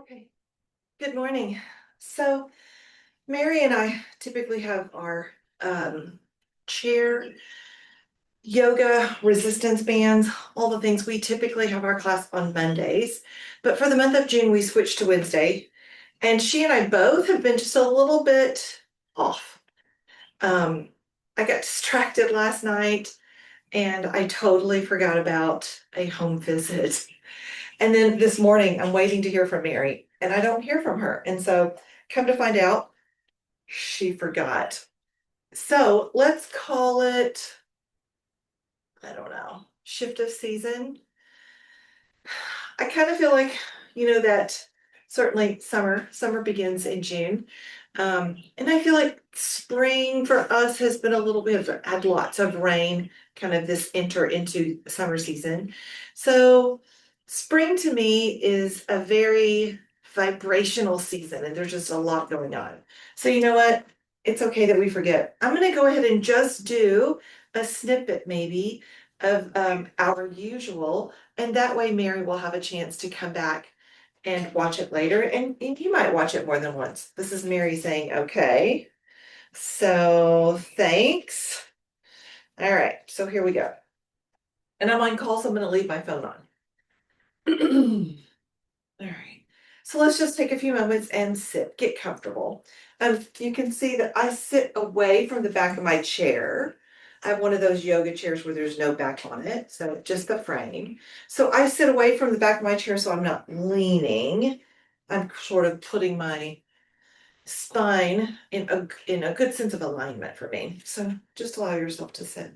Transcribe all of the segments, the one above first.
Okay, good morning. So Mary and I typically have our chair, yoga, resistance bands, all the things. We typically have our class on Mondays, but for the month of June, we switched to Wednesday. And she and I both have been just a little bit off. Um, I got distracted last night and I totally forgot about a home visit. And then this morning, I'm waiting to hear from Mary and I don't hear from her. And so come to find out, she forgot. So let's call it, I don't know, shift of season. I kind of feel like, that certainly summer begins in June. And I feel like spring for us has been a little bit of, had lots of rain, kind of this enter into summer season. So spring to me is a very vibrational season and there's just a lot going on. So you know what? It's okay that we forget. I'm going to go ahead and just do a snippet maybe of our usual, and that way Mary will have a chance to come back and watch it later. And you might watch it more than once. This is Mary saying, okay. So thanks. All right, so here we go. And I'm on call, so I'm going to leave my phone on. All right. So let's just take a few moments and sit, get comfortable. You can see that I sit away from the back of my chair. I have one of those yoga chairs where there's no back on it, so just the frame. So I sit away from the back of my chair so I'm not leaning. I'm sort of putting my spine in a good sense of alignment for me. So just allow yourself to sit.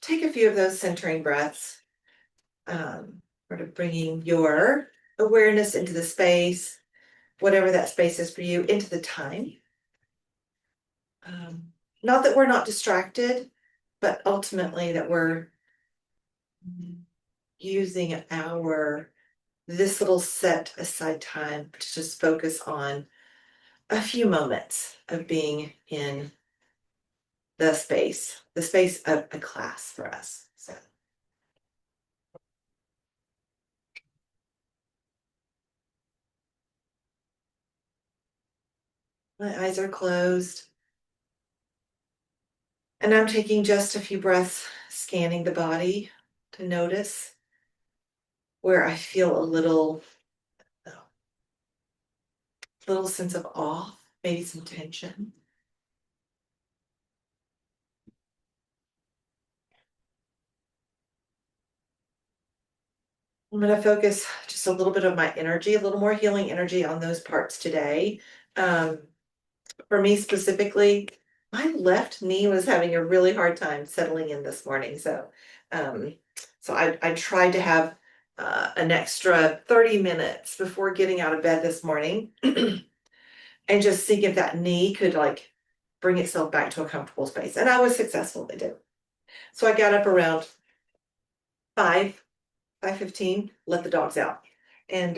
Take a few of those centering breaths, sort of bringing your awareness into the space, whatever that space is for you, into the time. Not that we're not distracted, but ultimately that we're using this little set aside time to just focus on a few moments of being in the space of a class for us. So my eyes are closed and I'm taking just a few breaths, scanning the body to notice where I feel a little sense of awe, maybe some tension. I'm going to focus just a little bit of my energy, a little more healing energy on those parts today. Um, for me specifically, my left knee was having a really hard time settling in this morning. Um, so I tried to have an extra 30 minutes before getting out of bed this morning and just seeing if that knee could like bring itself back to a comfortable space. And I was successful, it did. So I got up around 5:15, let the dogs out. And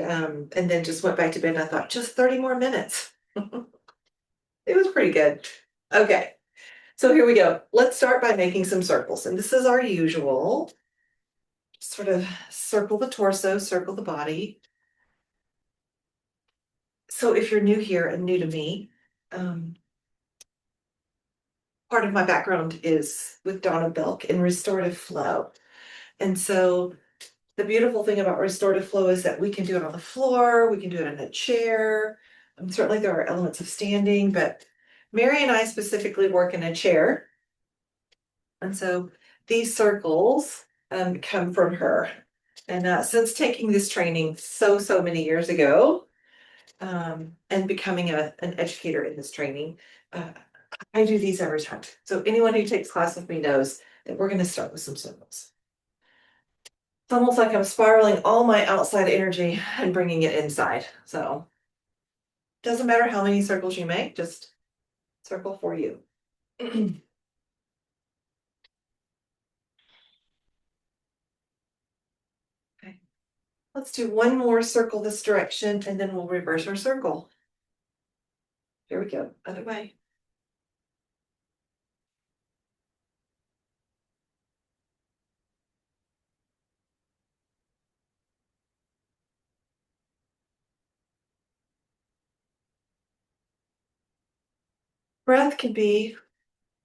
then just went back to bed and I thought, just 30 more minutes. It was pretty good. Okay, so here we go. Let's start by making some circles. And this is our usual. Sort of circle the torso, circle the body. So if you're new here and new to me, part of my background is with Donna Belk in restorative flow. And so the beautiful thing about restorative flow is that we can do it on the floor, we can do it in a chair. Certainly there are elements of standing, but Mary and I specifically work in a chair. And so these circles come from her. And since taking this training so many years ago, and becoming an educator in this training, I do these every time. So anyone who takes class with me knows that we're going to start with some circles. It's almost like I'm spiraling all my outside energy and bringing it inside. So doesn't matter how many circles you make, just circle for you. Okay. Let's do one more circle this direction and then we'll reverse our circle. Here we go, other way. breath can be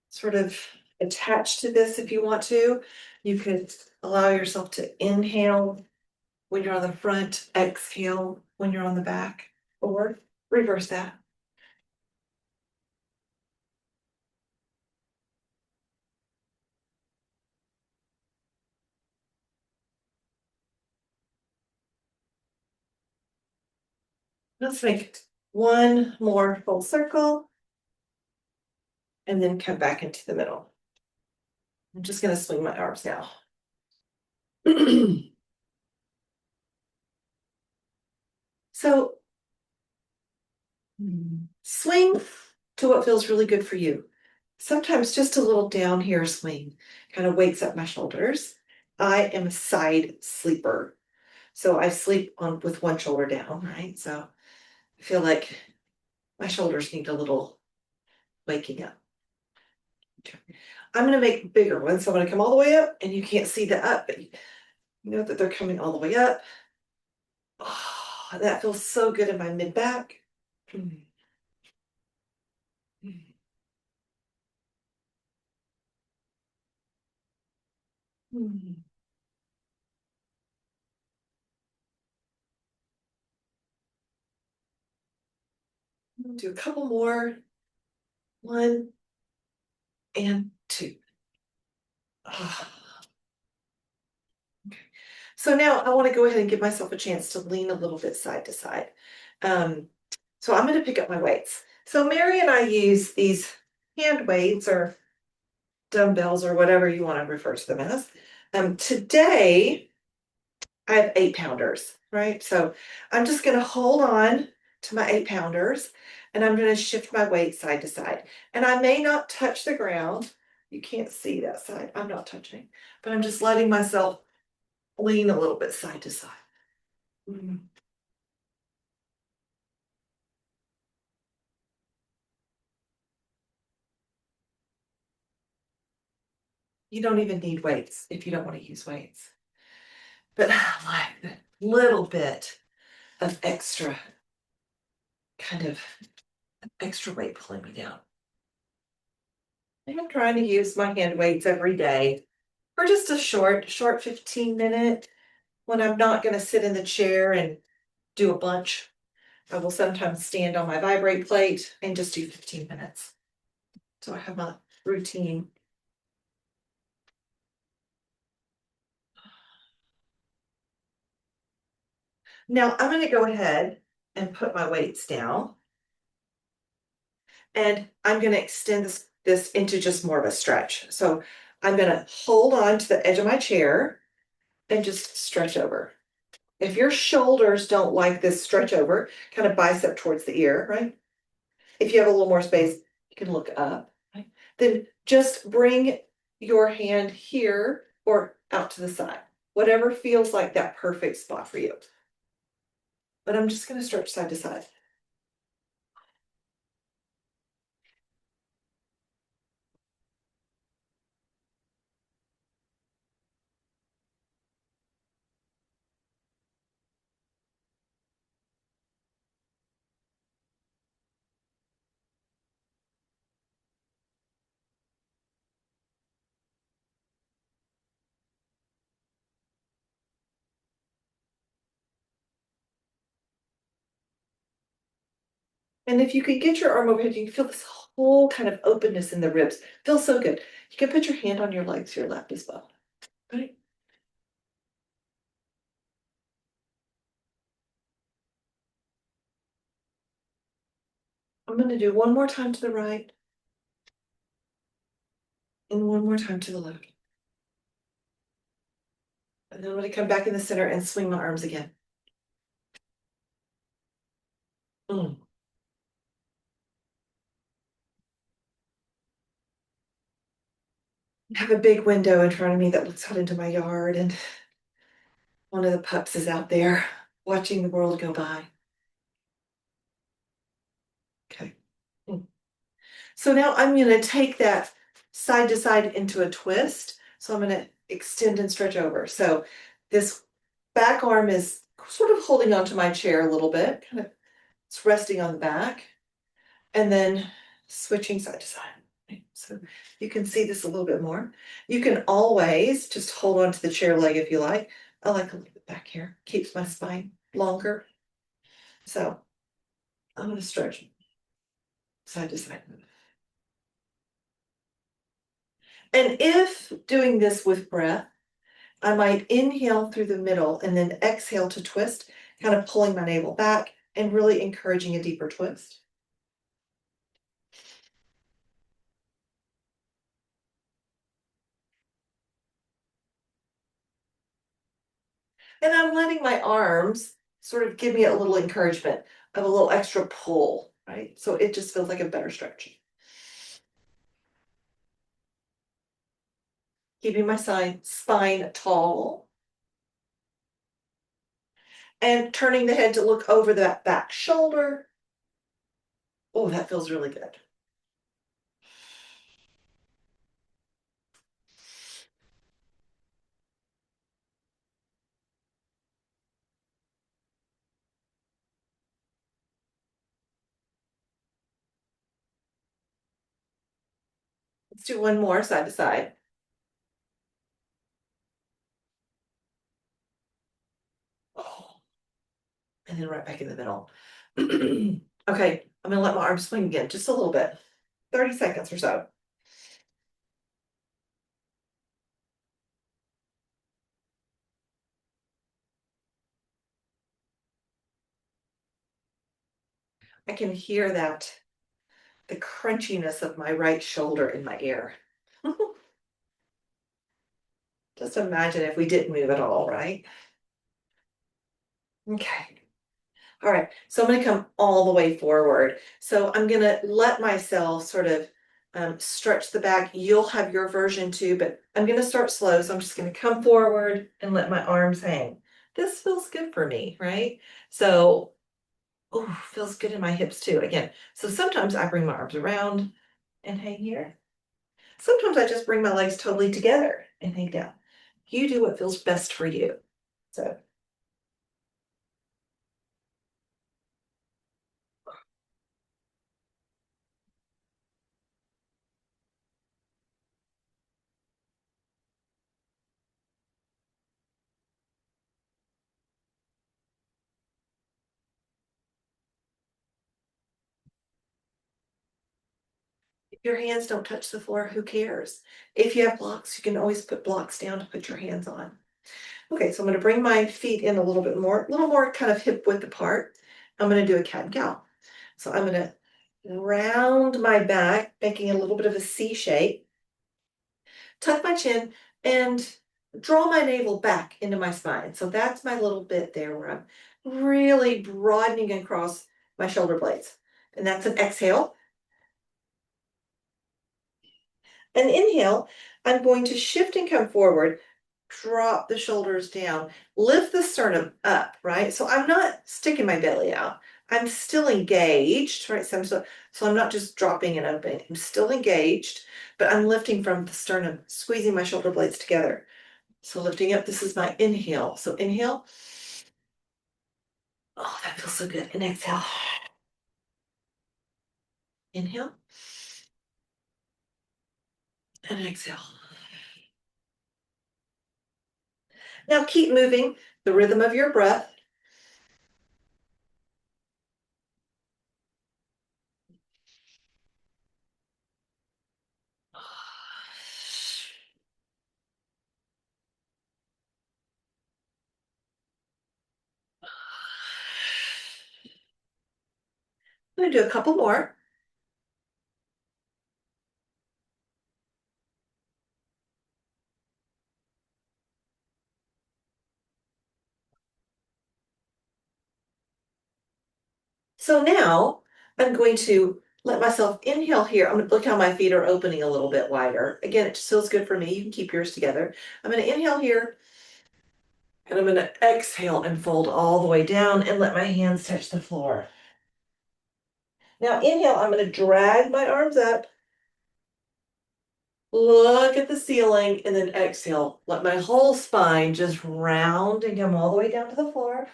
sort of attached to this if you want to. You could allow yourself to inhale when you're on the front, exhale when you're on the back, or reverse that. Let's make one more full circle and then come back into the middle. I'm just going to swing my arms now. So swing to what feels really good for you. Sometimes just a little down here swing kind of wakes up my shoulders. I am a side sleeper. So I sleep on with one shoulder down, right? So I feel like my shoulders need a little waking up. Okay. I'm going to make bigger ones. So I'm going to come all the way up, and you can't see the up, but you know that they're coming all the way up. Oh, that feels so good in my mid back. Do a couple more. One and two. Ah. Okay. So now I want to go ahead and give myself a chance to lean a little bit side to side. So I'm going to pick up my weights. So Mary and I use these hand weights or dumbbells or whatever you want to refer to them as. Today I have 8-pounders, right? So I'm just going to hold on to my 8-pounders and I'm going to shift my weight side to side. And I may not touch the ground. You can't see that side. I'm not touching, but I'm just letting myself lean a little bit side to side. Mhm. You don't even need weights if you don't want to use weights. But I like that little bit of kind of extra weight pulling me down. I'm trying to use my hand weights every day for just a short 15-minute when I'm not going to sit in the chair and do a bunch. I will sometimes stand on my vibrate plate and just do 15 minutes. So I have my routine. Now I'm going to go ahead and put my weights down. And I'm going to extend this into just more of a stretch. So I'm going to hold on to the edge of my chair and just stretch over. If your shoulders don't like this stretch over, kind of bicep towards the ear, right? If you have a little more space, you can look up, right? Then just bring your hand here or out to the side, whatever feels like that perfect spot for you. But I'm just going to stretch side to side. And if you can get your arm overhead, you can feel this whole kind of openness in the ribs. Feels so good. You can put your hand on your legs, your lap as well. Right? I'm going to do one more time to the right and one more time to the left. And then I'm going to come back in the center and swing my arms again. Mm. I have a big window in front of me that looks out into my yard, and one of the pups is out there watching the world go by. Okay. Mm. So now I'm going to take that side to side into a twist. So I'm going to extend and stretch over. So this back arm is sort of holding onto my chair a little bit, kind of it's resting on the back. And then switching side to side. So you can see this a little bit more. You can always just hold on to the chair leg if you like. I like a little bit back here, keeps my spine longer. So I'm gonna stretch side to side. And if doing this with breath, I might inhale through the middle and then exhale to twist, kind of pulling my navel back and really encouraging a deeper twist. And I'm letting my arms sort of give me a little encouragement of a little extra pull, right? So it just feels like a better stretch. Keeping my spine tall. And turning the head to look over that back shoulder. Oh, that feels really good. Let's do one more side to side. Oh, and then right back in the middle. Okay, I'm gonna let my arms swing again, just a little bit, 30 seconds or so. I can hear that, the crunchiness of my right shoulder in my ear. Just imagine if we didn't move at all, right? Okay. All right, so I'm gonna come all the way forward. So I'm gonna let myself sort of stretch the back. You'll have your version too, but I'm gonna start slow. So I'm just gonna come forward and let my arms hang. This feels good for me, right? So, oh, feels good in my hips too. Again, so sometimes I bring my arms around and hang here. Sometimes I just bring my legs totally together and hang down. You do what feels best for you. So if your hands don't touch the floor, who cares? If you have blocks, you can always put blocks down to put your hands on. Okay, so I'm gonna bring my feet in a little more kind of hip width apart. I'm gonna do a cat and cow. So I'm gonna round my back, making a little bit of a C shape, tuck my chin, and draw my navel back into my spine. So that's my little bit there where I'm really broadening across my shoulder blades. And that's an exhale. An inhale, I'm going to shift and come forward, drop the shoulders down, lift the sternum up, right? So I'm not sticking my belly out. I'm still engaged, right? So I'm not just dropping and opening. I'm still engaged, but I'm lifting from the sternum, squeezing my shoulder blades together. So lifting up, this is my inhale. So inhale. Oh, that feels so good. And exhale. Inhale and exhale. Now keep moving the rhythm of your breath. I'm gonna do a couple more. So now I'm going to let myself inhale here. I'm gonna look how my feet are opening a little bit wider. Again, it just feels good for me. You can keep yours together. I'm gonna inhale here and I'm gonna exhale and fold all the way down and let my hands touch the floor. Now inhale, I'm gonna drag my arms up, look at the ceiling, and then exhale. Let my whole spine just round and come all the way down to the floor.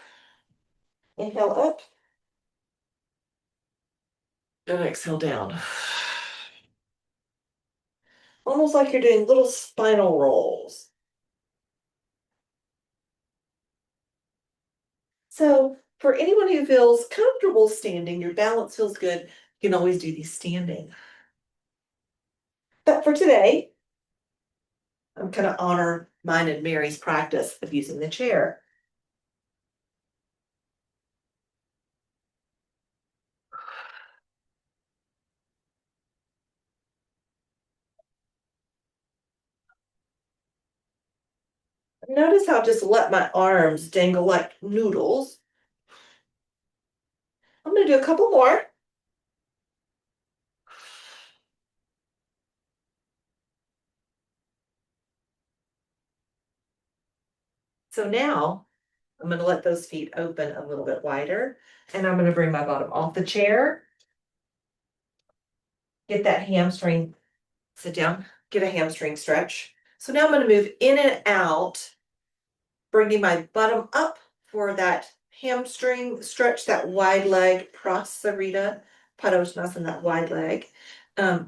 Inhale up and exhale down. almost like you're doing little spinal rolls. So for anyone who feels comfortable standing, your balance feels good, you can always do these standing. But for today, I'm going to honor mine and Mary's practice of using the chair. Notice how I just let my arms dangle like noodles. I'm going to do a couple more. So now I'm going to let those feet open a little bit wider, and I'm going to bring my bottom off the chair. Get that hamstring, sit down, get a hamstring stretch. So now I'm going to move in and out, bringing my bottom up for that hamstring stretch, that wide leg, Prasarita Padottanasana, that wide leg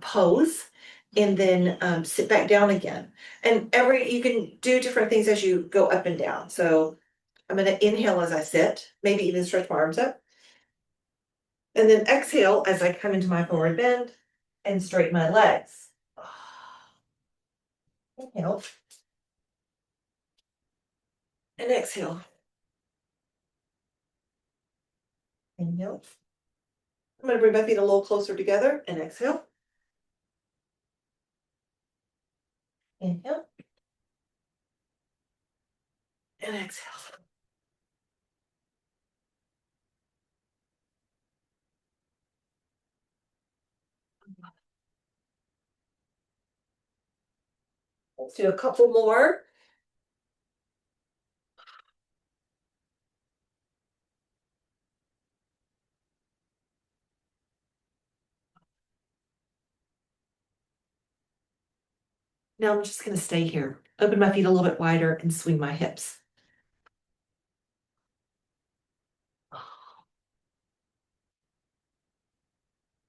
pose, and then sit back down again. And you can do different things as you go up and down. So I'm going to inhale as I sit, maybe even stretch my arms up. And then exhale as I come into my forward bend and straighten my legs. Inhale. And exhale. Inhale. I'm going to bring my feet a little closer together and exhale. Inhale. And exhale. Let's do a couple more. Now I'm just going to stay here. Open my feet a little bit wider and swing my hips.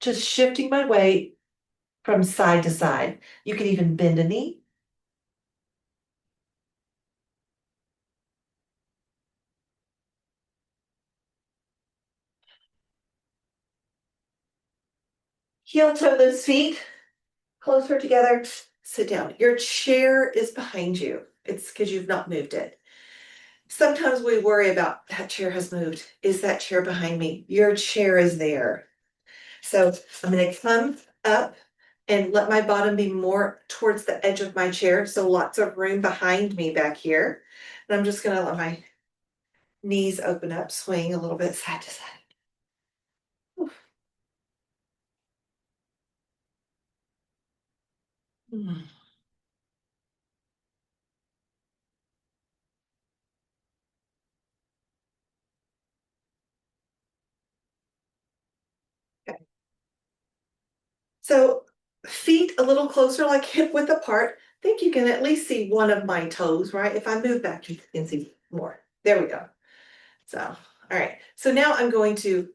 Just shifting my weight from side to side. You can even bend a knee. Heel toe those feet closer together. Sit down. Your chair is behind you. It's because you've not moved it. Sometimes we worry about that chair has moved. Is that chair behind me? Your chair is there. So I'm going to come up and let my bottom be more towards the edge of my chair. So lots of room behind me back here. And I'm just going to let my knees open up, swing a little bit side to side. Hmm. Okay. So feet a little closer, like hip width apart. Think you can at least see one of my toes, right? If I move back, you can see more. There we go. So, all right. So now I'm going to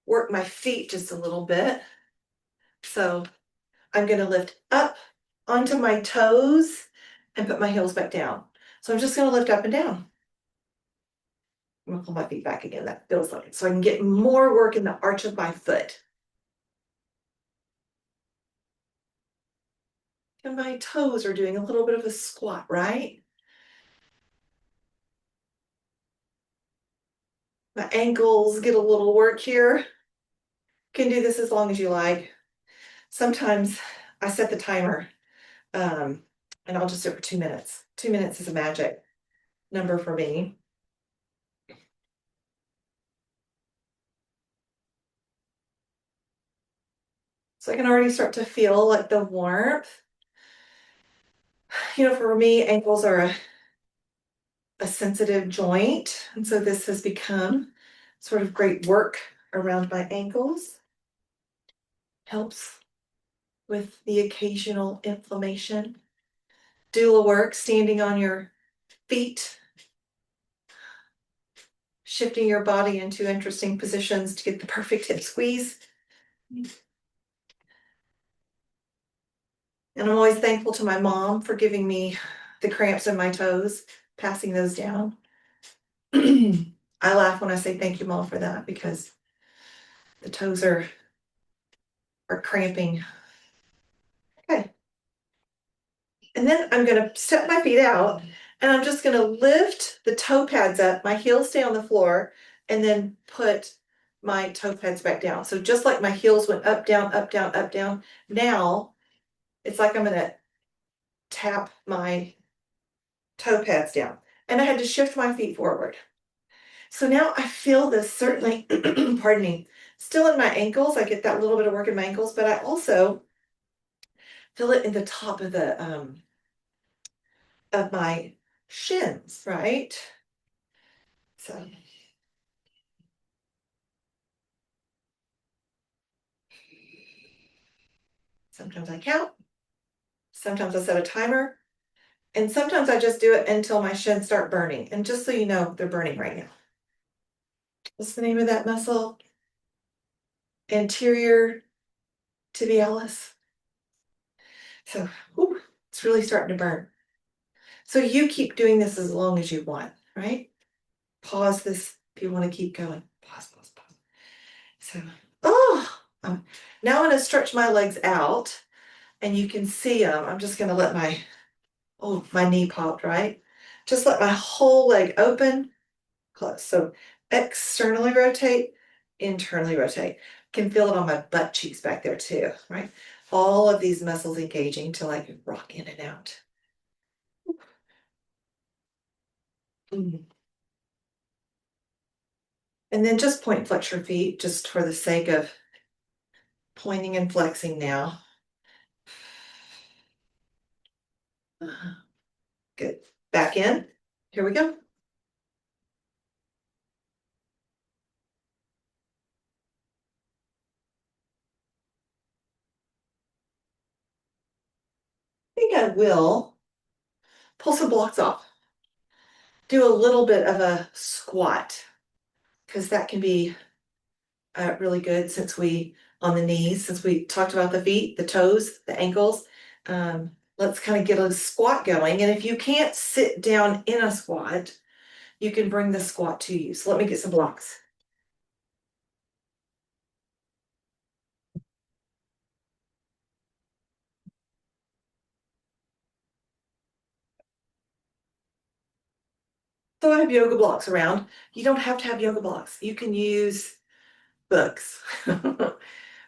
work my feet just a little bit. So I'm going to lift up onto my toes and put my heels back down. So I'm just going to lift up and down. I'm going to pull my feet back again. That feels like it. So I can get more work in the arch of my foot. And my toes are doing a little bit of a squat, right? My ankles get a little work here. You can do this as long as you like. Sometimes I set the timer and I'll just do it for 2 minutes. 2 minutes is a magic number for me. So I can already start to feel like the warmth. You know, for me, ankles are a sensitive joint. And so this has become sort of great work around my ankles. Helps with the occasional inflammation. Doula work, standing on your feet, shifting your body into interesting positions to get the perfect hip squeeze. And I'm always thankful to my mom for giving me the cramps in my toes, passing those down. I laugh when I say thank you, Mom, for that because the toes are cramping. Okay. And then I'm gonna step my feet out and I'm just gonna lift the toe pads up, my heels stay on the floor, and then put my toe pads back down. So just like my heels went up, down, up, down, up, down, now it's like I'm gonna tap my toe pads down. And I had to shift my feet forward. So now I feel this certainly, pardon me, still in my ankles. I get that little bit of work in my ankles, but I also feel it in the top of my shins, right? So sometimes I count, sometimes I set a timer, and sometimes I just do it until my shins start burning. And just so you know, they're burning right now. What's the name of that muscle? Anterior tibialis. So, whew, it's really starting to burn. So you keep doing this as long as you want, right? Pause this if you want to keep going. Pause, pause, pause. So, now I'm going to stretch my legs out and you can see them. I'm just going to let my knee popped, right? Just let my whole leg open, close. So externally rotate, internally rotate. Can feel it on my butt cheeks back there too, right? All of these muscles engaging to like rock in and out. Mm. And then just point and flex your feet just for the sake of pointing and flexing now. Good. Back in. Here we go. I think I will pull some blocks off. Do a little bit of a squat because that can be really good since on the knees, since we talked about the feet, the toes, the ankles. Let's kind of get a squat going. And if you can't sit down in a squat, you can bring the squat to you. So let me get some blocks. So I have yoga blocks around. You don't have to have yoga blocks. You can use books. You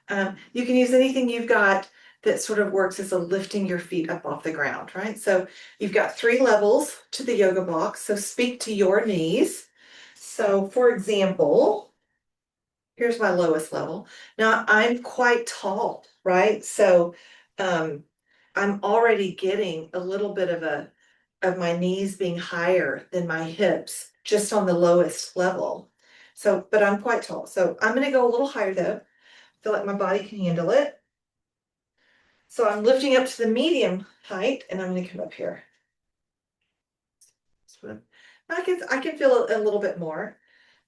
can use anything you've got that sort of works as a lifting your feet up off the ground, right? So you've got 3 levels to the yoga block. So speak to your knees. So for example, here's my lowest level. Now I'm quite tall, right? So I'm already getting a little bit of my knees being higher than my hips just on the lowest level. So, but I'm quite tall. So I'm going to go a little higher though. Feel like my body can handle it. So I'm lifting up to the medium height and I'm going to come up here. I can feel a little bit more,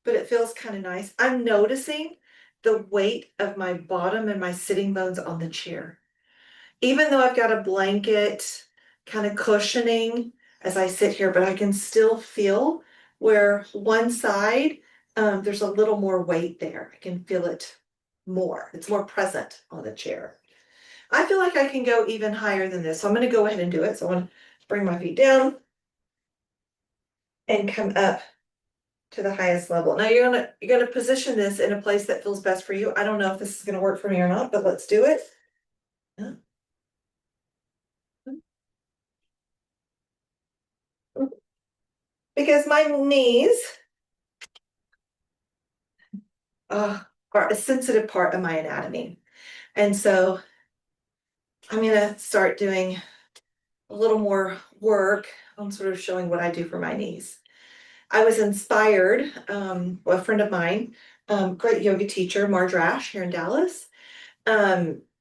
but it feels kind of nice. I'm noticing the weight of my bottom and my sitting bones on the chair. Even though I've got a blanket kind of cushioning as I sit here, but I can still feel where one side, there's a little more weight there. I can feel it more. It's more present on the chair. I feel like I can go even higher than this. So I'm going to go ahead and do it. So I'm going to bring my feet down and come up to the highest level. Now you're gonna position this in a place that feels best for you. I don't know if this is gonna work for me or not, but let's do it. Because my knees are a sensitive part of my anatomy. And so I'm gonna start doing a little more work on sort of showing what I do for my knees. I was inspired, a friend of mine, great yoga teacher, Marge Rash here in Dallas.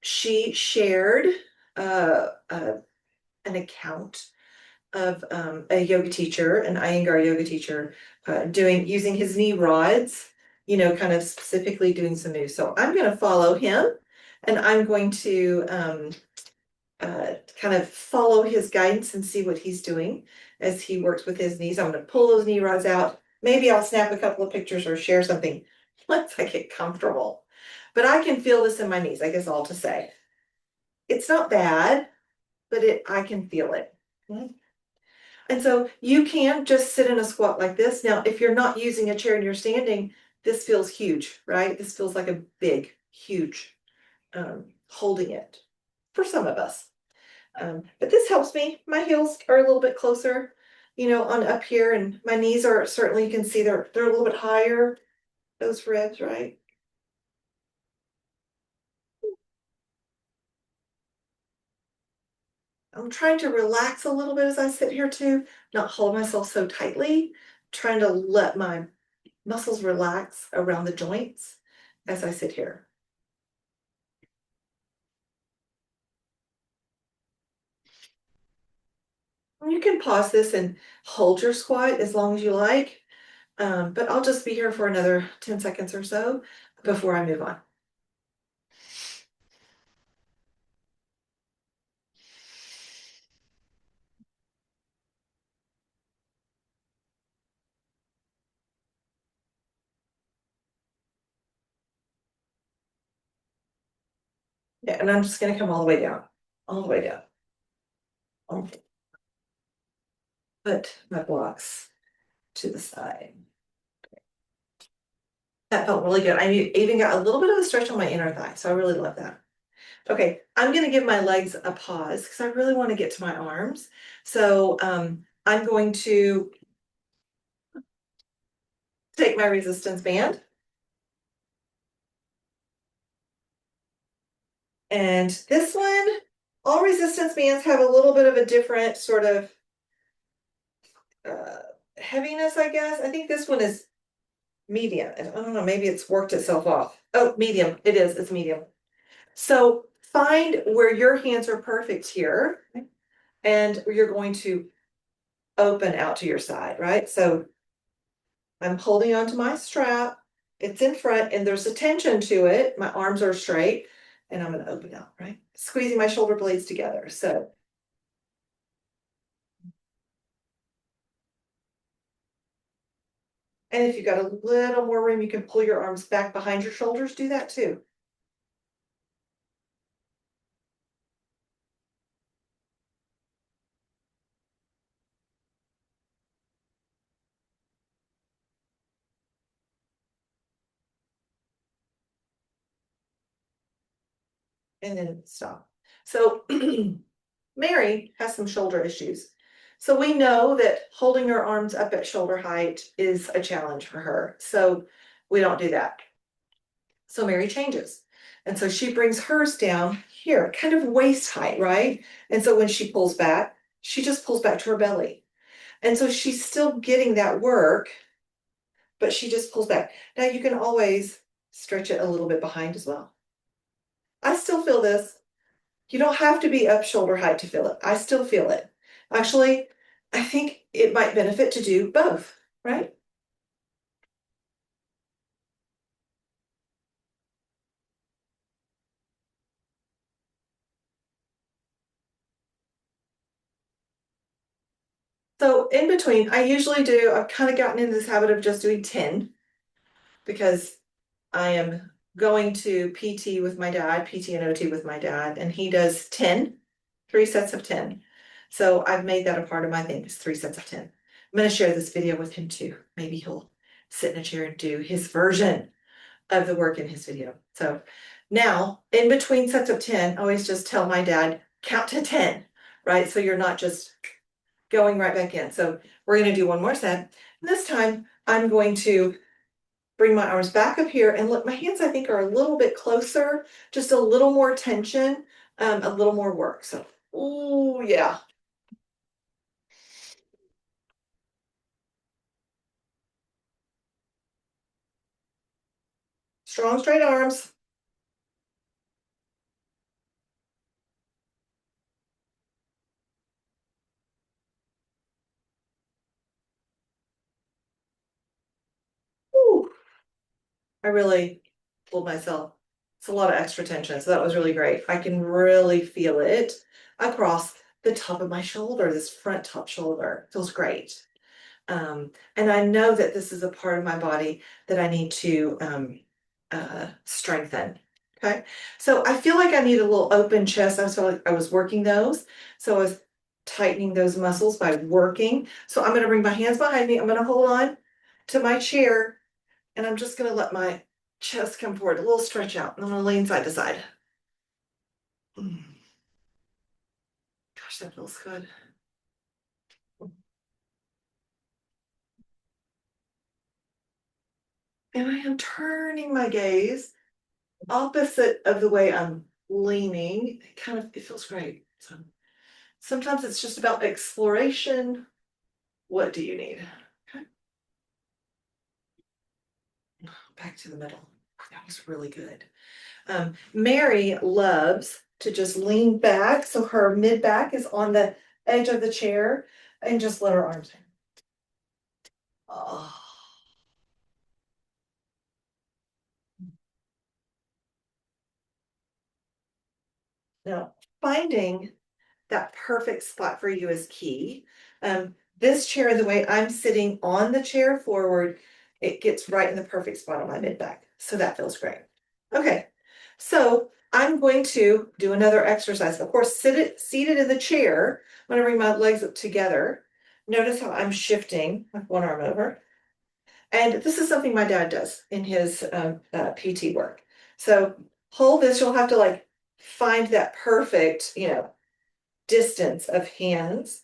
She shared an account of a yoga teacher, an Iyengar yoga teacher, using his knee rods, kind of specifically doing some moves. So I'm going to follow him, and I'm going to kind of follow his guidance and see what he's doing as he works with his knees. I'm gonna pull those knee rods out. Maybe I'll snap a couple of pictures or share something once I get comfortable. But I can feel this in my knees, I guess all to say. It's not bad, but I can feel it. Mhm. And so you can just sit in a squat like this. Now, if you're not using a chair and you're standing, this feels huge, right? This feels like a big, huge holding it for some of us. But this helps me. My heels are a little bit closer, on up here, and my knees are certainly, you can see they're a little bit higher, those ribs, right? I'm trying to relax a little bit as I sit here too, not hold myself so tightly, trying to let my muscles relax around the joints as I sit here. You can pause this and hold your squat as long as you like, but I'll just be here for another 10 seconds or so before I move on. Yeah, and I'm just gonna come all the way down, all the way down. I'll put my blocks to the side. That felt really good. I even got a little bit of a stretch on my inner thigh, so I really love that. Okay, I'm gonna give my legs a pause because I really want to get to my arms. So I'm going to take my resistance band. And this one, all resistance bands have a little bit of a different sort of uh, heaviness, I guess. I think this one is medium. I don't know, maybe it's worked itself off. Oh, medium. It is, it's medium. So find where your hands are perfect here, and you're going to open out to your side, right? So I'm holding onto my strap. It's in front and there's a tension to it. My arms are straight and I'm gonna open out, right? Squeezing my shoulder blades together. So, and if you've got a little more room, you can pull your arms back behind your shoulders. Do that too. And then stop. So Mary has some shoulder issues. So we know that holding her arms up at shoulder height is a challenge for her. So we don't do that. So Mary changes. And so she brings hers down here, kind of waist height, right? And so when she pulls back, she just pulls back to her belly. And so she's still getting that work, but she just pulls back. Now you can always stretch it a little bit behind as well. I still feel this. You don't have to be up shoulder height to feel it. I still feel it. Actually, I think it might benefit to do both, right? So in between, I usually do, I've kind of gotten into this habit of just doing 10 because I am going to PT with my dad, PT and OT with my dad, and he does 10, 3 sets of 10. So I've made that a part of my thing, is 3 sets of 10. I'm gonna share this video with him too. Maybe he'll sit in a chair and do his version of the work in his video. So now, in between sets of 10, I always just tell my dad, count to 10, right? So you're not just going right back in. So we're gonna do one more set. And this time, I'm going to bring my arms back up here and look, my hands I think are a little bit closer, just a little more tension, a little more work. So, oh yeah. Strong straight arms. Ooh, I really pulled myself. It's a lot of extra tension, so that was really great. I can really feel it across the top of my shoulder, this front top shoulder. Feels great. And I know that this is a part of my body that I need to strengthen. Okay, so I feel like I need a little open chest. I feel like I was working those, so I was tightening those muscles by working. So I'm going to bring my hands behind me. I'm going to hold on to my chair, and I'm just going to let my chest come forward, a little stretch out. And I'm going to lean side to side. Mm. Gosh, that feels good. And I am turning my gaze opposite of the way I'm leaning. It feels great. So sometimes it's just about exploration. What do you need? Okay. Back to the middle. That was really good. Mary loves to just lean back, so her mid back is on the edge of the chair, and just let her arms hang. Oh. Now, finding that perfect spot for you is key. This chair, the way I'm sitting on the chair forward, it gets right in the perfect spot on my mid back. So that feels great. Okay, so I'm going to do another exercise. Of course, seated in the chair. I'm going to bring my legs up together. Notice how I'm shifting with one arm over. And this is something my dad does in his PT work. So hold this, you'll have to like find that perfect, distance of hands.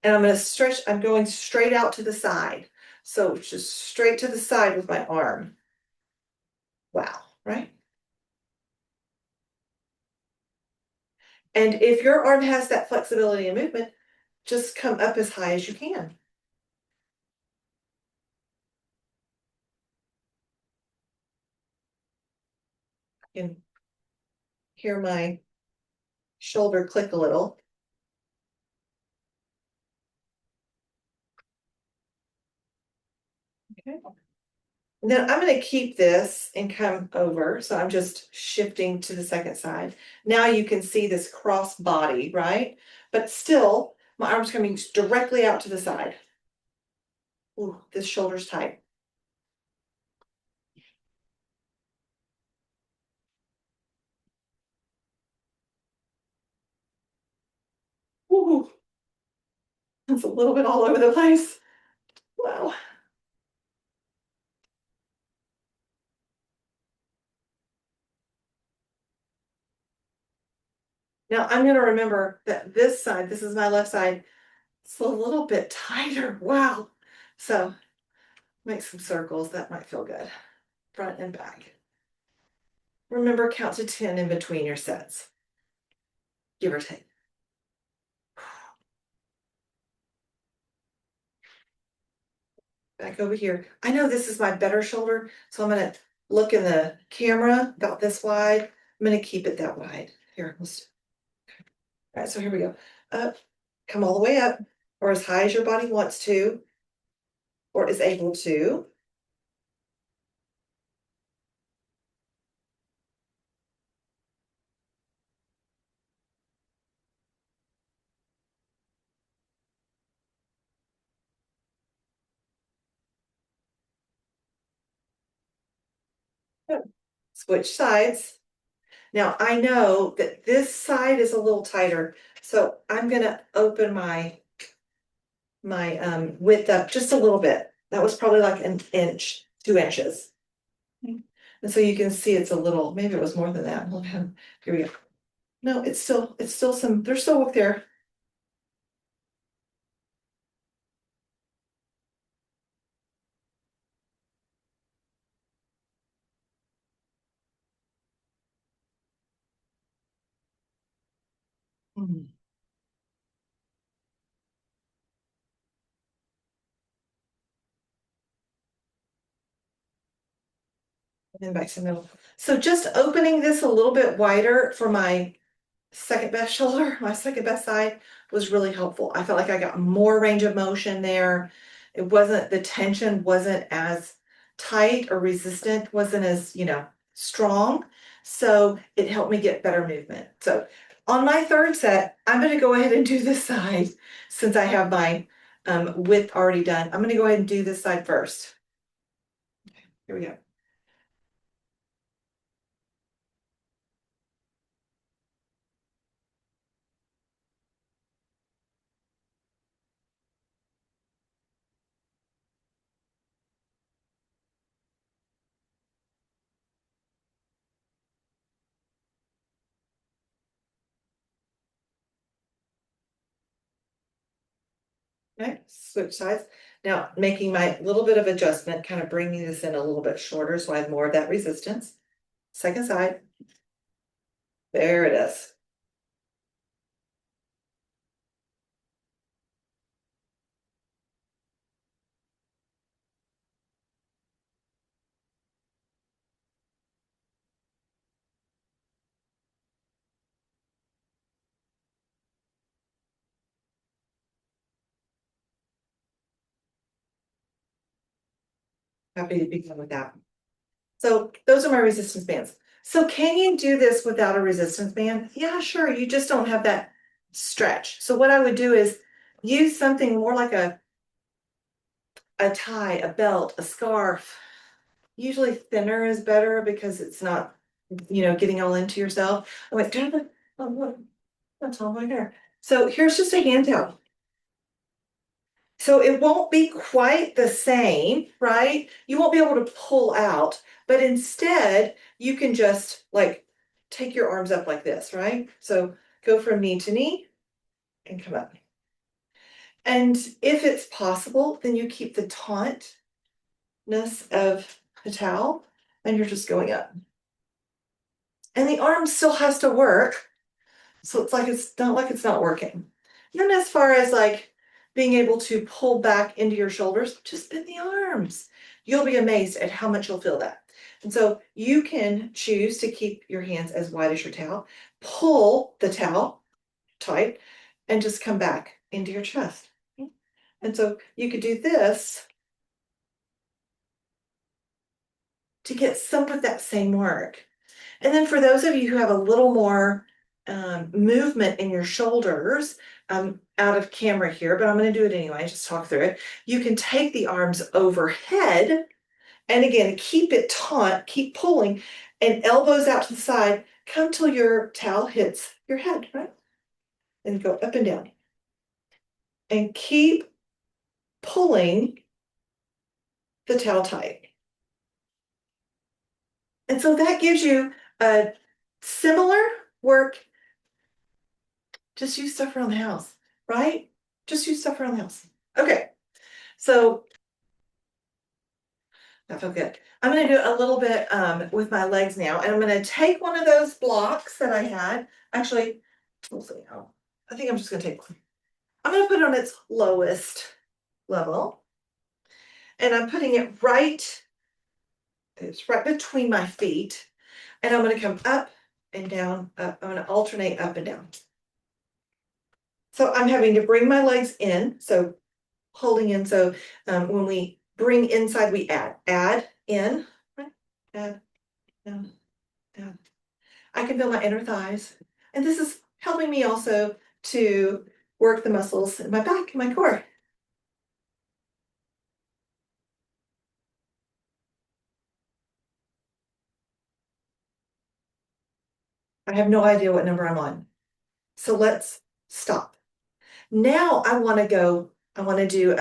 And I'm going to stretch, I'm going straight out to the side. So just straight to the side with my arm. Wow, right? And if your arm has that flexibility and movement, just come up as high as you can. You can hear my shoulder click a little. Okay. And then I'm going to keep this and come over. So I'm just shifting to the second side. Now you can see this cross body, right? But still, my arm's coming directly out to the side. Ooh, this shoulder's tight. Ooh, it's a little bit all over the place. Wow. Now I'm going to remember that this side, this is my left side, it's a little bit tighter. Wow. So make some circles. That might feel good. Front and back. Remember, count to 10 in between your sets, give or take. Back over here. I know this is my better shoulder, so I'm going to look in the camera about this wide. I'm going to keep it that wide. Here, let's. All right, so here we go. Up, come all the way up, or as high as your body wants to, or is able to. Good. Switch sides. Now I know that this side is a little tighter, so I'm gonna open my width up just a little bit. That was probably like an inch, 2 inches. And so you can see it's a little, maybe it was more than that. Here we go. No, it's still some, there's still work there. Mhm. And back to the middle. So just opening this a little bit wider for my second best shoulder, my second best side was really helpful. I felt like I got more range of motion there. The tension wasn't as tight or resistant, wasn't as, strong. So it helped me get better movement. So on my third set, I'm gonna go ahead and do this side since I have my width already done. I'm gonna go ahead and do this side first. Here we go. Okay, switch sides. Now making my little bit of adjustment, kind of bringing this in a little bit shorter so I have more of that resistance. Second side. There it is. Happy to be done with that. So those are my resistance bands. So can you do this without a resistance band? Yeah, sure. You just don't have that stretch. So what I would do is use something more like a tie, a belt, a scarf. Usually thinner is better because it's not, getting all into yourself. I went, oh, look, that's all my hair. So here's just a hand towel. So it won't be quite the same, right? You won't be able to pull out, but instead you can just like take your arms up like this, right? So go from knee to knee and come up. And if it's possible, then you keep the tauntness of the towel and you're just going up. And the arm still has to work. So it's not working. And then as far as like being able to pull back into your shoulders, just bend the arms. You'll be amazed at how much you'll feel that. And so you can choose to keep your hands as wide as your towel, pull the towel tight, and just come back into your chest. And so you could do this to get some of that same work. And then for those of you who have a little more movement in your shoulders, I'm out of camera here, but I'm going to do it anyway, just talk through it. You can take the arms overhead and again, keep it taut, keep pulling, and elbows out to the side, come till your towel hits your head, right? And go up and down. And keep pulling the towel tight. And so that gives you a similar work. Just use stuff around the house, right? Just use stuff around the house. Okay, so that felt good. I'm gonna do a little bit with my legs now, and I'm gonna take one of those blocks that I had. Actually, we'll see how. I think I'm just gonna take one. I'm gonna put it on its lowest level, and I'm putting it it's right between my feet, and I'm gonna come up and down, up. I'm gonna alternate up and down. So I'm having to bring my legs in, so holding in. So when we bring inside, we add in, right? Add, down, down. I can feel my inner thighs. And this is helping me also to work the muscles in my back and my core. I have no idea what number I'm on. So let's stop. Now I want to do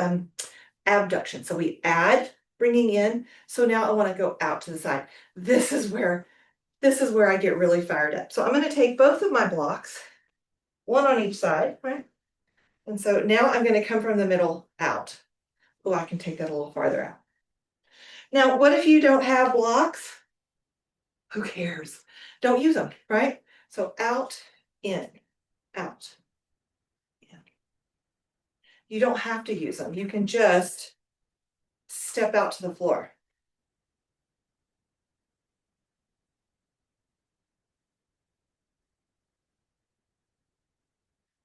abduction. So we add, bringing in. So now I want to go out to the side. This is where I get really fired up. So I'm going to take both of my blocks, one on each side, right? And so now I'm going to come from the middle out. Oh, I can take that a little farther out. Now, what if you don't have blocks? Who cares? Don't use them, right? So out, in, out, in. You don't have to use them. You can just step out to the floor.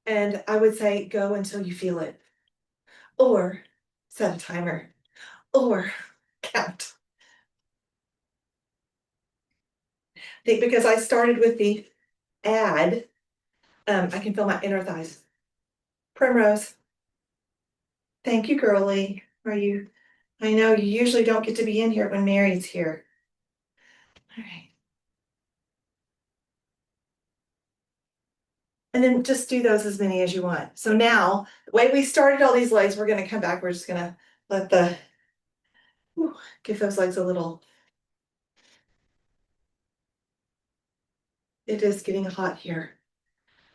And I would say go until you feel it, or set a timer, or count. think because I started with the ad, I can feel my inner thighs. Primrose, thank you, girly. Are you? I know you usually don't get to be in here when Mary's here. All right. And then just do those as many as you want. So now, the way we started all these legs, we're gonna come back. We're just gonna let the, whew, give those legs a little. It is getting hot here.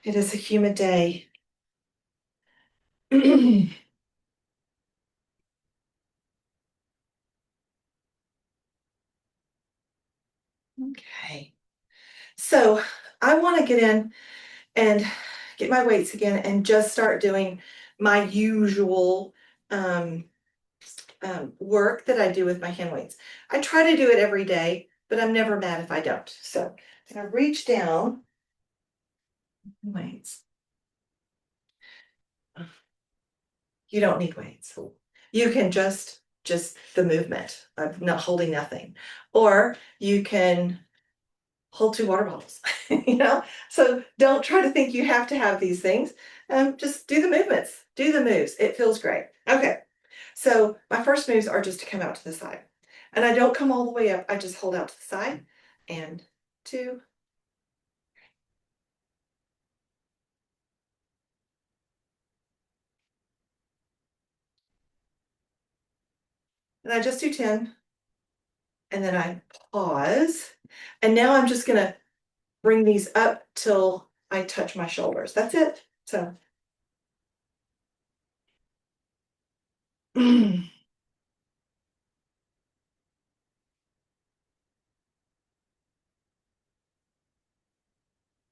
It is a humid day. Okay. So I want to get in and get my weights again and just start doing my usual um, work that I do with my hand weights. I try to do it every day, but I'm never mad if I don't. So I'm gonna reach down. Weights. You don't need weights. You can just the movement of not holding nothing, or you can hold two water bottles. You know, so don't try to think you have to have these things. Just do the movements, do the moves. It feels great. Okay, so my first moves are just to come out to the side, and I don't come all the way up. I just hold out to the side, and two. And I just do 10, and then I pause, and now I'm just gonna bring these up till I touch my shoulders. That's it. So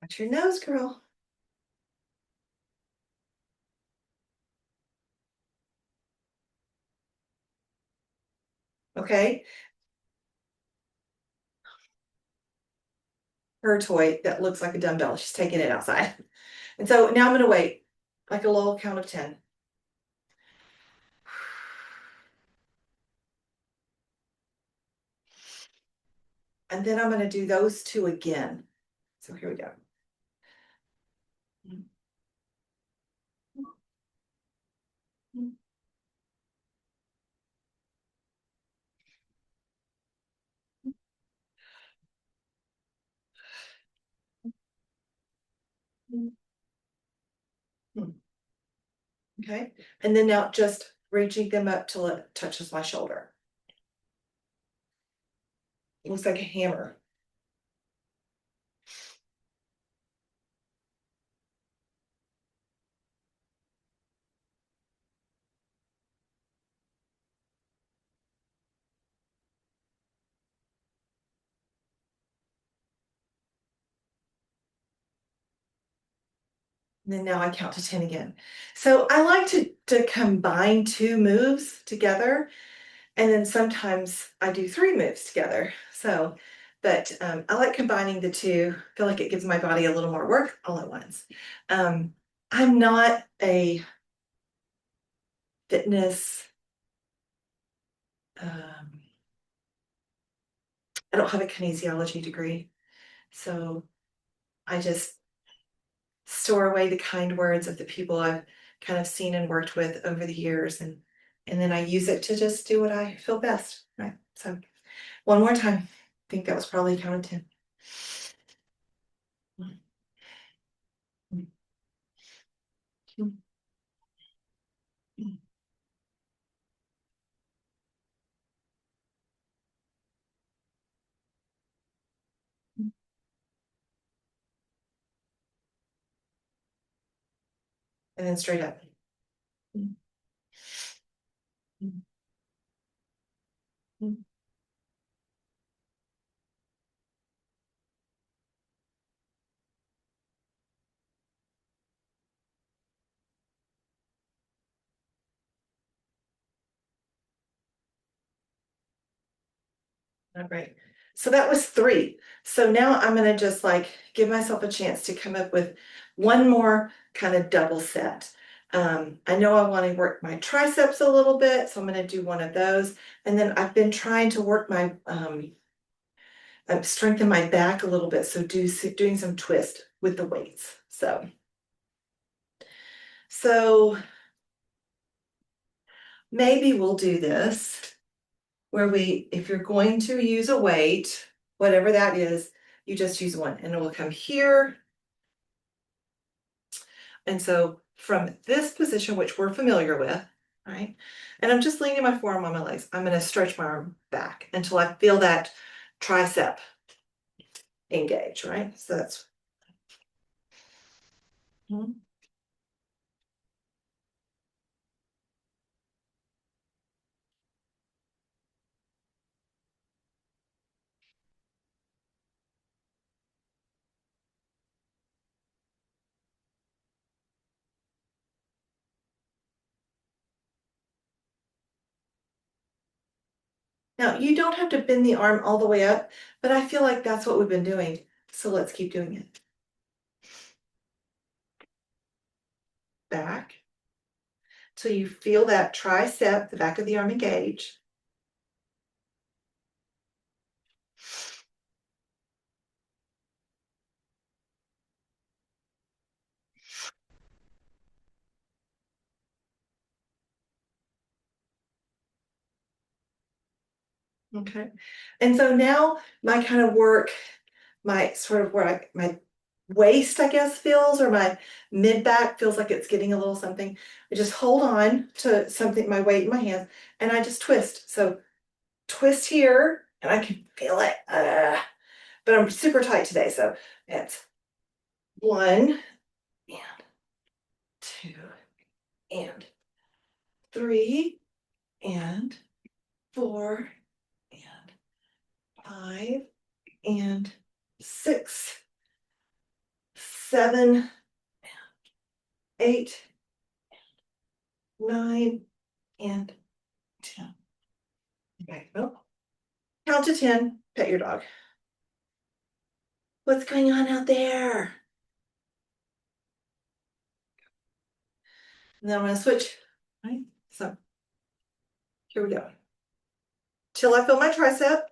watch your nose, girl. Okay, her toy that looks like a dumbbell. She's taking it outside. And so now I'm gonna wait, like a little count of 10. And then I'm gonna do those two again. So here we go. Okay, and then now just reaching them up till it touches my shoulder. It looks like a hammer. And then now I count to 10 again. So I like to combine two moves together. And then sometimes I do three moves together. So, but I like combining the two. I feel like it gives my body a little more work all at once. Um, I'm not a fitness, um, I don't have a kinesiology degree. So I just store away the kind words of the people I've kind of seen and worked with over the years, and then I use it to just do what I feel best. Right. So one more time. I think that was probably count of 10. And then straight up. All right. So that was 3. So now I'm gonna just like give myself a chance to come up with one more kind of double set. I know I want to work my triceps a little bit, so I'm gonna do one of those. And then I've been trying to work my strengthen my back a little bit. So doing some twist with the weights. So maybe we'll do this where if you're going to use a weight, whatever that is, you just use one and it will come here. And so from this position, which we're familiar with, right? And I'm just leaning my forearm on my legs. I'm going to stretch my arm back until I feel that tricep engage, right? So that's. Now, you don't have to bend the arm all the way up, but I feel like that's what we've been doing. So let's keep doing it. Back. Till you feel that tricep, the back of the arm engage. Okay. And so now my kind of work, my sort of where my waist, I guess, feels, or my mid back feels like it's getting a little something. I just hold on to something, my weight in my hands, and I just twist. So twist here, and I can feel it. But I'm super tight today, so it's 1 and 2 and 3 and 4 and 5 and 6, 7, 8, 9, and 10. Okay, well, count to 10, pet your dog. What's going on out there? And then I'm gonna switch, right? So here we go. Till I feel my tricep.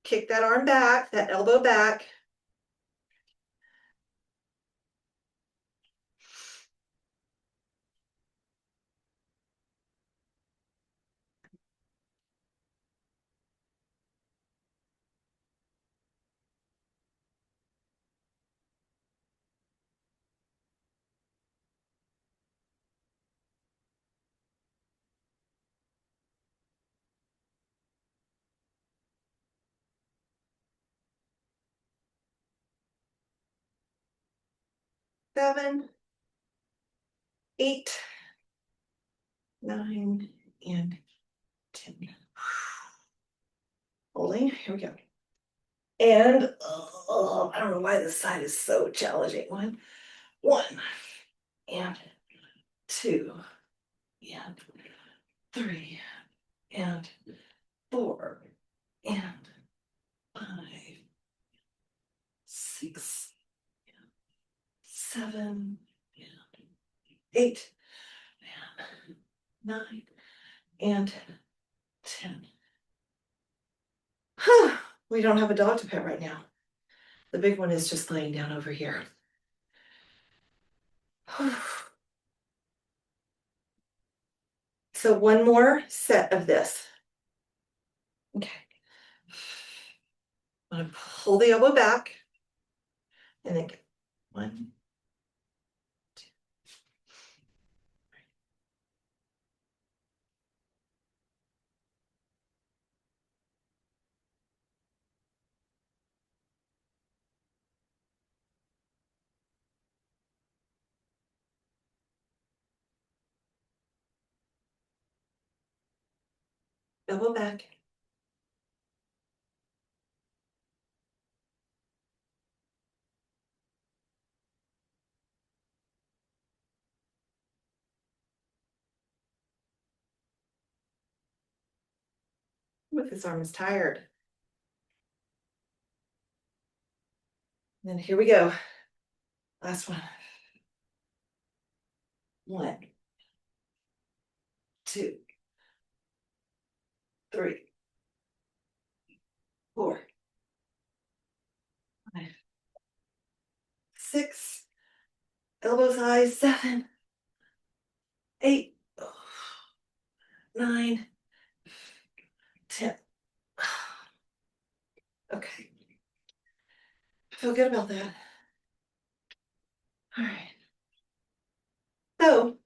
Kick that arm back, that elbow back. Seven, 8, 9, and 10. Holding, here we go. And I don't know why this side is so challenging. 1 and 2 and 3 and 4 and 5, 6, 7 and 8 and 9 and 10. We don't have a dog to pet right now. The big one is just laying down over here. So one more set of this. Okay. I'm gonna pull the elbow back and then 1, 2. Elbow back. Ooh, this arm is tired. And then here we go. Last one. 1, 2, 3, 4, 5, 6, elbows high, 7, 8, 9, 10. Okay, I feel good about that. All right. So,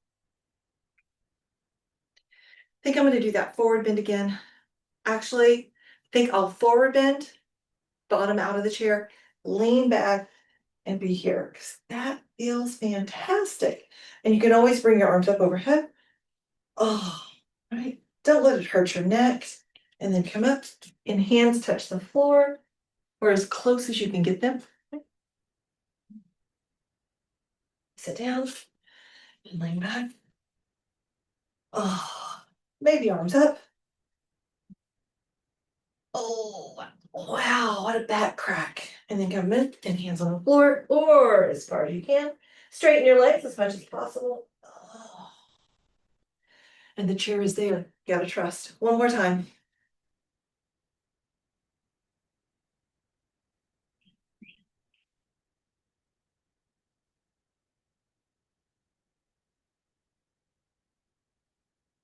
I think I'm going to do that forward bend again. Actually, I think I'll forward bend, bottom out of the chair, lean back, and be here because that feels fantastic. And you can always bring your arms up overhead. Oh, right. Don't let it hurt your neck. And then come up and hands touch the floor or as close as you can get them. Sit down and lean back. Oh, maybe arms up. Oh, wow, what a back crack. And then come in and hands on the floor or as far as you can. Straighten your legs as much as possible. Oh. And the chair is there. You gotta trust. One more time.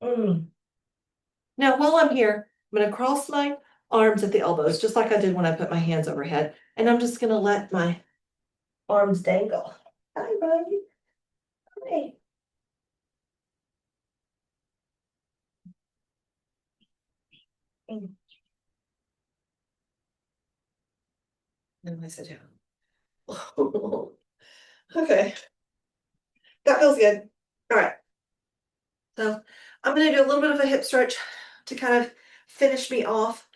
Mm. Now, while I'm here, I'm gonna cross my arms at the elbows, just like I did when I put my hands overhead. And I'm just gonna let my arms dangle. Hi, buddy. Hi. And then I sit down. Okay, that feels good. All right. So I'm gonna do a little bit of a hip stretch to kind of finish me off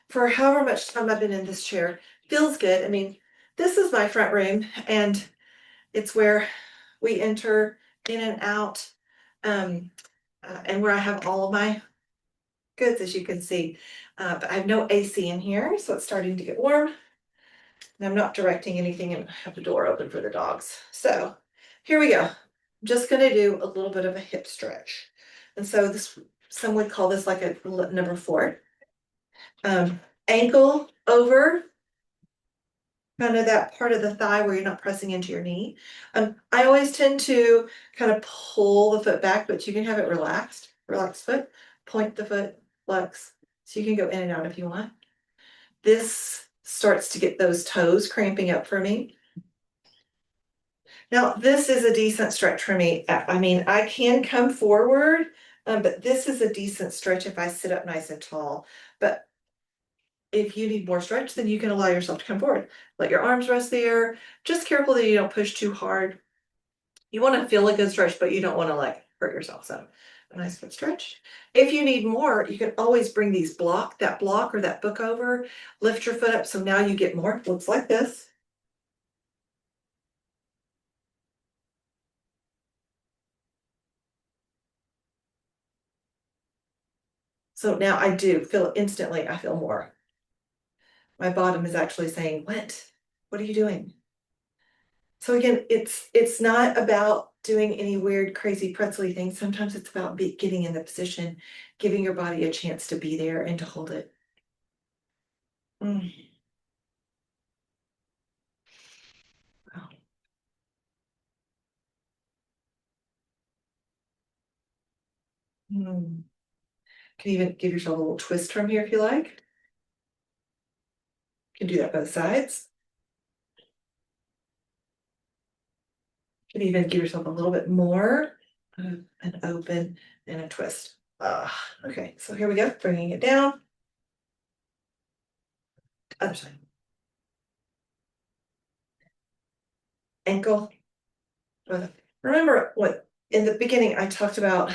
for however much time I've been in this chair. Feels good. I mean, this is my front room and it's where we enter in and out, and where I have all of my goods, as you can see. But I have no AC in here, so it's starting to get warm. And I'm not directing anything and I have the door open for the dogs. So here we go. I'm just gonna do a little bit of a hip stretch. And so this, some would call this like a number 4. Ankle over, kind of that part of the thigh where you're not pressing into your knee. I always tend to kind of pull the foot back, but you can have it relaxed. Relaxed foot, point the foot, flex. So you can go in and out if you want. This starts to get those toes cramping up for me. Now, this is a decent stretch for me. I mean, I can come forward, but this is a decent stretch if I sit up nice and tall. But if you need more stretch, then you can allow yourself to come forward. Let your arms rest there. Just careful that you don't push too hard. You want to feel a good stretch, but you don't want to like hurt yourself. So a nice good stretch. If you need more, you can always bring that block or that book over, lift your foot up. So now you get more. Looks like this. So now I do feel instantly, I feel more. My bottom is actually saying, what are you doing? So again, it's not about doing any weird, crazy pretzely things. Sometimes it's about getting in the position, giving your body a chance to be there and to hold it. Mm. Wow. Mm. Can even give yourself a little twist from here if you like. You can do that both sides. You can even give yourself a little bit more of an open and a twist. Okay, so here we go, bringing it down. Other side. Ankle. Remember what in the beginning I talked about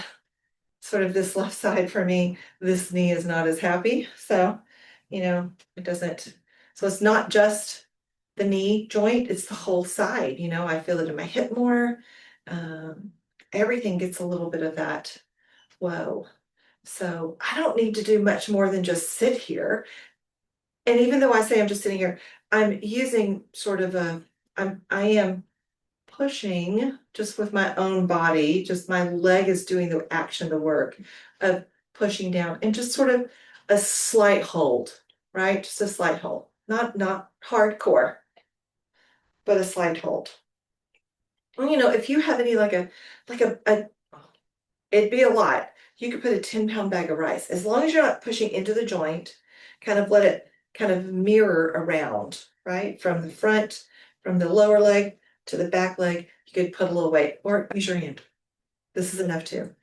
sort of this left side for me, this knee is not as happy. So, it doesn't, so it's not just the knee joint, it's the whole side. I feel it in my hip more. Um, Everything gets a little bit of that. Whoa. So I don't need to do much more than just sit here. And even though I say I'm just sitting here, I'm using sort of I am pushing just with my own body, just my leg is doing the action, the work of pushing down and just sort of a slight hold. right? Just a slight hold, not hardcore, but a slight hold. And if you have any like a it'd be a lot. You could put a 10-pound bag of rice. As long as you're not pushing into the joint, kind of let it kind of mirror around, right? From the front, from the lower leg to the back leg, you could put a little weight or use your hand. This is enough too.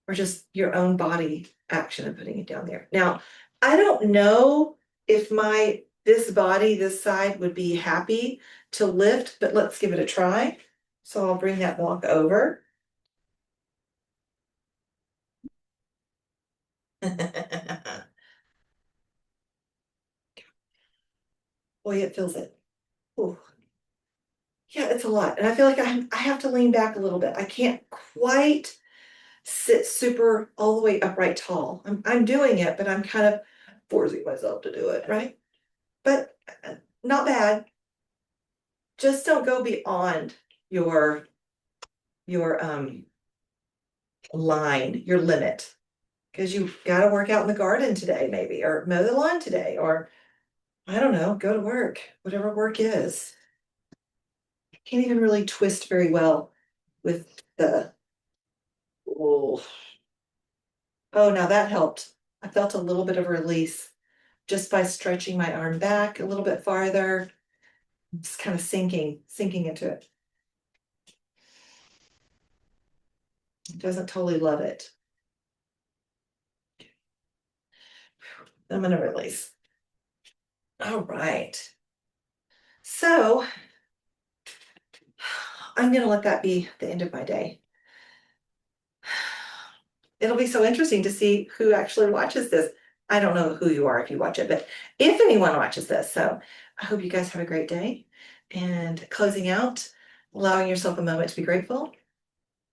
Or just your own body action of putting it down there. Now, I don't know if this body, this side would be happy to lift, but let's give it a try. So I'll bring that block over. Boy, it feels it. Ooh. Yeah, it's a lot. And I feel like I have to lean back a little bit. I can't quite sit super all the way upright tall. I'm doing it, but I'm kind of forcing myself to do it, right? But not bad. Just don't go beyond your line, your limit. Because you've got to work out in the garden today, maybe, or mow the lawn today, or I don't know, go to work, whatever work is. Can't even really twist very well with the, oh, oh, now that helped. I felt a little bit of release just by stretching my arm back a little bit farther, just kind of sinking into it. It doesn't totally love it. I'm gonna release. All right. So I'm gonna let that be the end of my day. It'll be so interesting to see who actually watches this. I don't know who you are if you watch it, but if anyone watches this, so I hope you guys have a great day. And closing out, allowing yourself a moment to be grateful.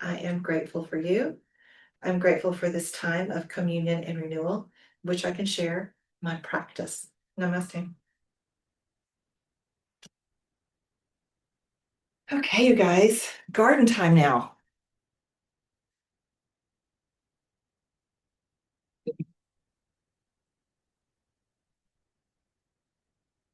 I am grateful for you. I'm grateful for this time of communion and renewal, which I can share my practice. Namaste. Okay, you guys, garden time now.